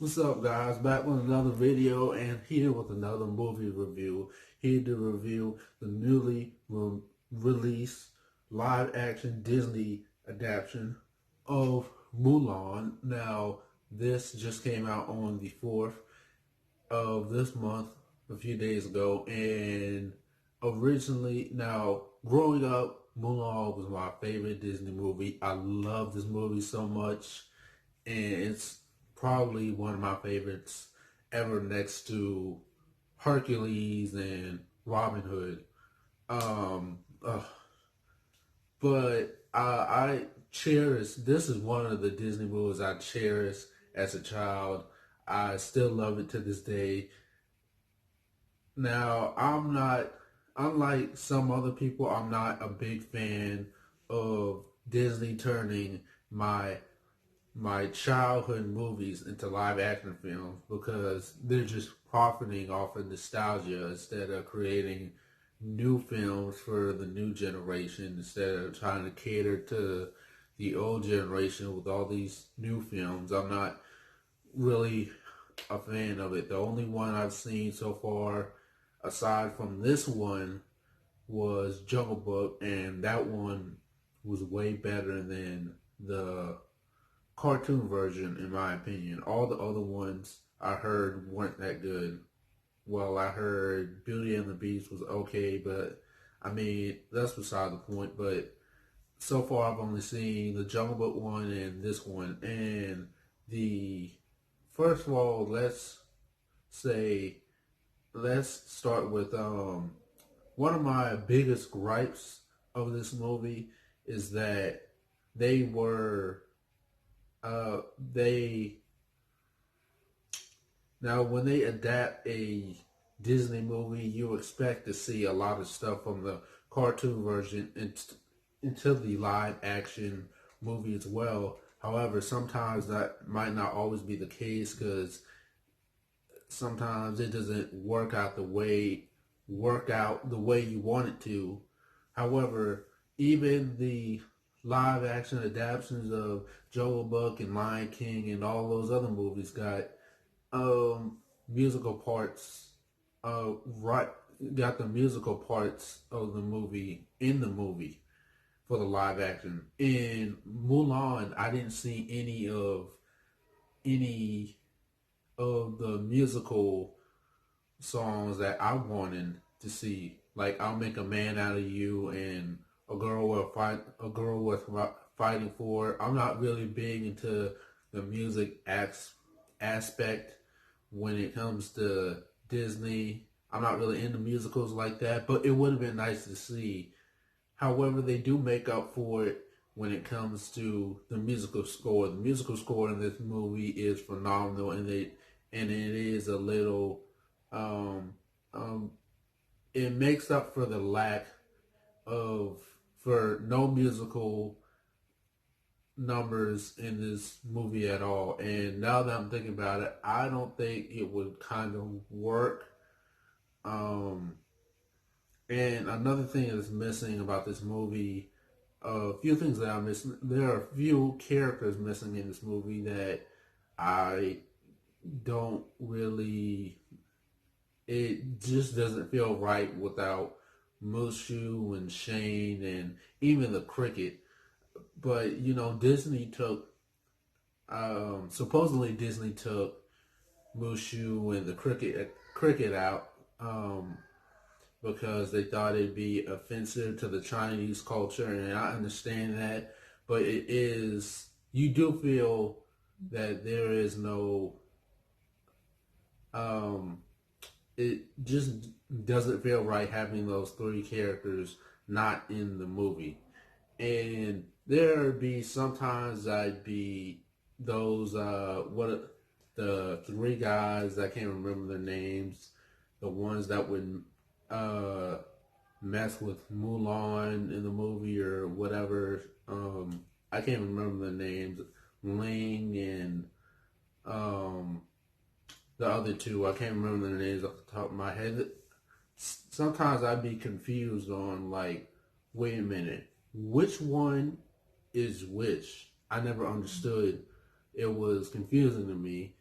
What's up, guys? Back with another video and here with another movie review. Here to review the newly released live action Disney adaptation of Mulan. Now, this just came out on the 4th of this month, a few days ago, and originally, now, growing up, Mulan was my favorite Disney movie. I love this movie so much, and it's probably one of my favorites ever, next to Hercules and Robin Hood. Um, uh, but I cherish. This is one of the Disney movies I cherished as a child. I still love it to this day. Now, I'm not, unlike some other people, I'm not a big fan of Disney turning my childhood movies into live action films because they're just profiting off of nostalgia instead of creating new films for the new generation, instead of trying to cater to the old generation with all these new films. I'm not really a fan of it. The only one I've seen so far, aside from this one, was Jungle Book, and that one was way better than the cartoon version, in my opinion. All the other ones I heard weren't that good. Well, I heard Beauty and the Beast was okay, but I mean, that's beside the point. But so far, I've only seen the Jungle Book one and this one. And the first of all, say, let's start with one of my biggest gripes of this movie is that they were they now when they adapt a Disney movie, you expect to see a lot of stuff from the cartoon version into the live action movie as well. However, sometimes that might not always be the case because sometimes it doesn't work out the way you want it to. However, even the live action adaptations of Jungle Book and Lion King and all those other movies got musical parts, right, got the musical parts of the movie in the movie for the live action. In Mulan, I didn't see any of the musical songs that I wanted to see. Like "I'll Make a Man Out of You" and a girl worth fighting for. I'm not really big into the music aspect when it comes to Disney. I'm not really into musicals like that, but it would have been nice to see. However, they do make up for it when it comes to the musical score. The musical score in this movie is phenomenal, and it is a little um, um, it makes up for the lack of for no musical numbers in this movie at all. And now that I'm thinking about it, I don't think it would kind of work. Um, and another thing that's missing about this movie, a few things that I'm missing. There are a few characters missing in this movie that I don't really. It just doesn't feel right without Mushu and Shane and even the cricket. But you know, Disney took supposedly Disney took Mushu and the cricket out because they thought it'd be offensive to the Chinese culture, and I understand that. But it is, you do feel that there is no um, it just doesn't feel right having those three characters not in the movie. And there'd be sometimes I'd be those what the three guys, I can't remember their names, the ones that would uh mess with Mulan in the movie or whatever. I can't remember the names. Ling and um the other two, I can't remember their names off the top of my head. Sometimes I'd be confused on, like, wait a minute, which one is which? I never understood. It was confusing to me.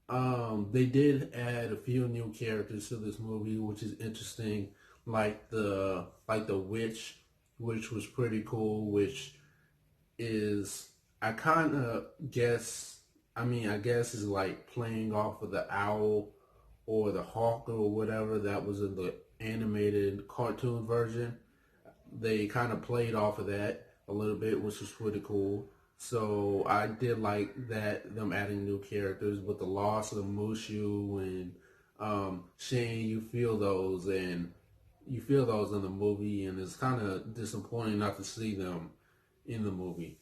They did add a few new characters to this movie, which is interesting, like the witch, which was pretty cool. Which is I kind of guess. I mean, I guess is like playing off of the owl or the hawk or whatever that was in the animated cartoon version. They kind of played off of that a little bit, which was pretty cool. So I did like that them adding new characters with the loss of Mushu and Shane. You feel those in the movie, and it's kind of disappointing not to see them in the movie.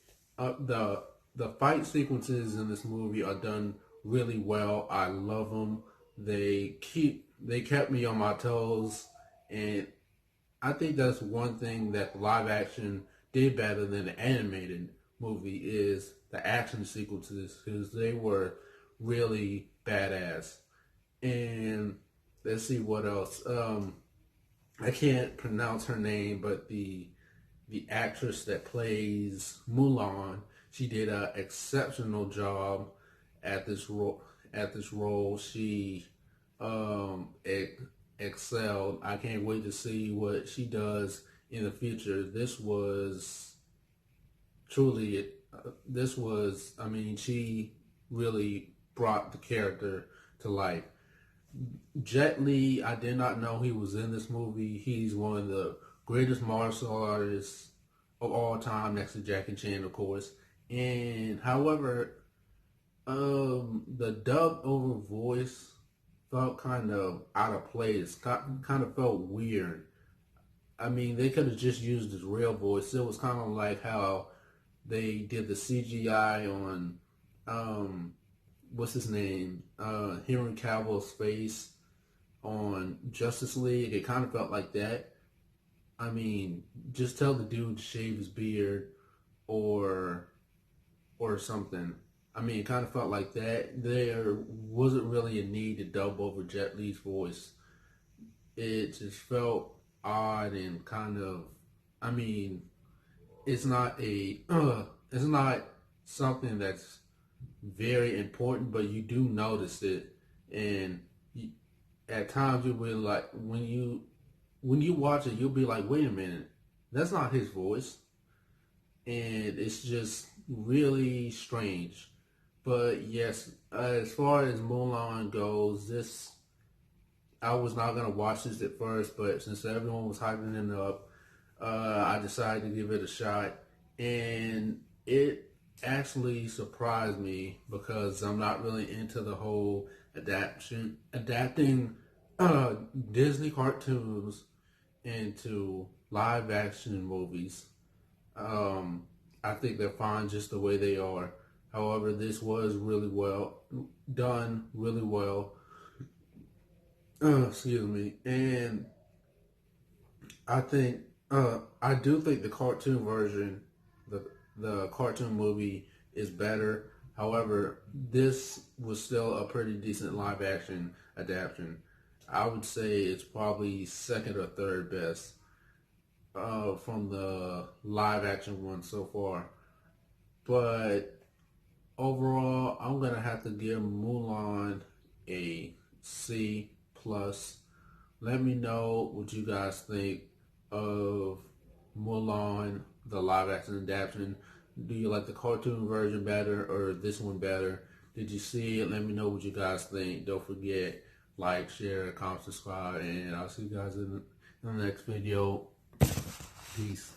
The fight sequences in this movie are done really well. I love them. They kept me on my toes, and I think that's one thing that the live action did better than the animated movie is the action sequences because they were really badass. And let's see what else. I can't pronounce her name, but the actress that plays Mulan, she did an exceptional job at this role. She excelled. I can't wait to see what she does in the future. This was truly, this was, I mean, she really brought the character to life. Jet Li, I did not know he was in this movie. He's one of the greatest martial artists of all time, next to Jackie Chan, of course. And however, the dub over voice felt kind of out of place. Kind of felt weird. I mean, they could have just used his real voice. It was kind of like how they did the CGI on what's his name, Henry Cavill's face on Justice League. It kind of felt like that. I mean, just tell the dude to shave his beard or something. I mean, it kind of felt like that. There wasn't really a need to dub over Jet Li's voice. It just felt odd and kind of. I mean, it's not a. It's not something that's very important, but you do notice it, and you, at times you'll be like, when you watch it, you'll be like, wait a minute, that's not his voice, and it's just really strange. But yes, as far as Mulan goes, this I was not gonna watch this at first, but since everyone was hyping it up, I decided to give it a shot, and it actually surprised me because I'm not really into the whole adapting Disney cartoons into live action movies. I think they're fine just the way they are. However, this was really well done, really well. Excuse me, and I think I do think the cartoon version, the cartoon movie, is better. However, this was still a pretty decent live action adaptation. I would say it's probably second or third best from the live action one so far. But overall, I'm gonna have to give Mulan a C plus. Let me know what you guys think of Mulan, the live action adaptation. Do you like the cartoon version better or this one better? Did you see it? Let me know what you guys think. Don't forget, like, share, comment, subscribe, and I'll see you guys in the next video. Peace.